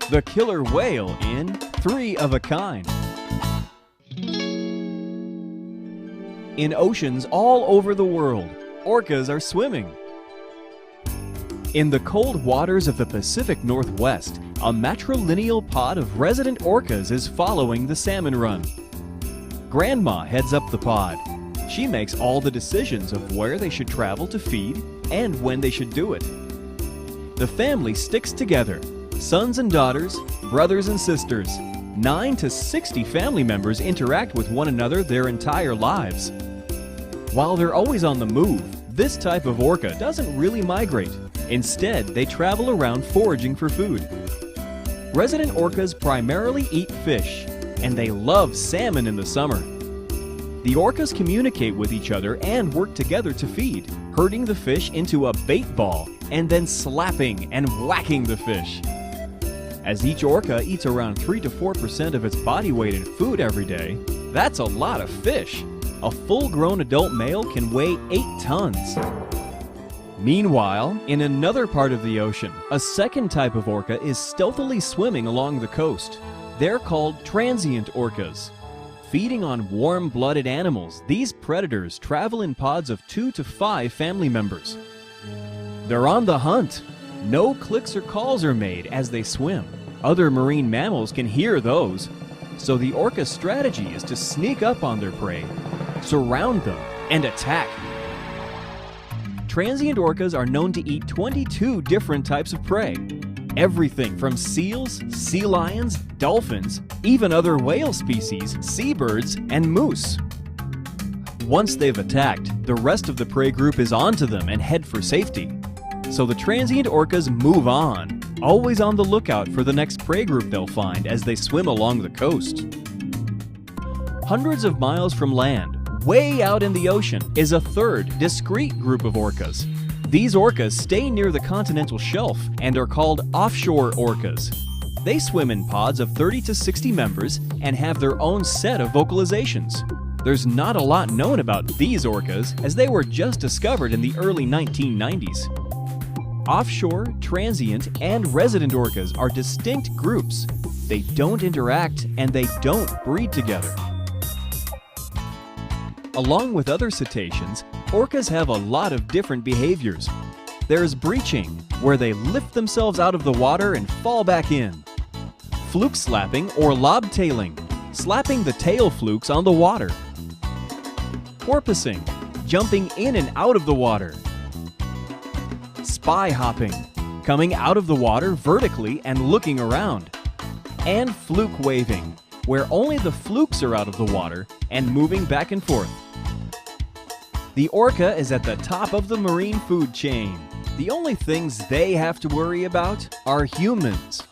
The killer whale in Three of a Kind. In oceans all over the world, orcas are swimming. In the cold waters of the Pacific Northwest, a matrilineal pod of resident orcas is following the salmon run. Grandma heads up the pod. She makes all the decisions of where they should travel to feed and when they should do it. The family sticks together. Sons and daughters, brothers and sisters, 9 to 60 family members interact with one another their entire lives. While they're always on the move, this type of orca doesn't really migrate. Instead, they travel around foraging for food. Resident orcas primarily eat fish, and they love salmon in the summer. The orcas communicate with each other and work together to feed, herding the fish into a bait ball and then slapping and whacking the fish. As each orca eats around 3 to 4% of its body weight in food every day, that's a lot of fish. A full-grown adult male can weigh 8 tons. Meanwhile, in another part of the ocean, a second type of orca is stealthily swimming along the coast. They're called transient orcas. Feeding on warm-blooded animals, these predators travel in pods of 2 to 5 family members. They're on the hunt. No clicks or calls are made as they swim. Other marine mammals can hear those. So the orca's strategy is to sneak up on their prey, surround them, and attack. Transient orcas are known to eat 22 different types of prey. Everything from seals, sea lions, dolphins, even other whale species, seabirds, and moose. Once they've attacked, the rest of the prey group is onto them and head for safety. So the transient orcas move on, always on the lookout for the next prey group they'll find as they swim along the coast. Hundreds of miles from land, way out in the ocean, is a third, discrete group of orcas. These orcas stay near the continental shelf and are called offshore orcas. They swim in pods of 30 to 60 members and have their own set of vocalizations. There's not a lot known about these orcas as they were just discovered in the early 1990s. Offshore, transient, and resident orcas are distinct groups. They don't interact and they don't breed together. Along with other cetaceans, orcas have a lot of different behaviors. There's breaching, where they lift themselves out of the water and fall back in. Fluke slapping or lobtailing, slapping the tail flukes on the water. Porpoising, jumping in and out of the water. Spy hopping, coming out of the water vertically and looking around. And fluke waving, where only the flukes are out of the water and moving back and forth. The orca is at the top of the marine food chain. The only things they have to worry about are humans.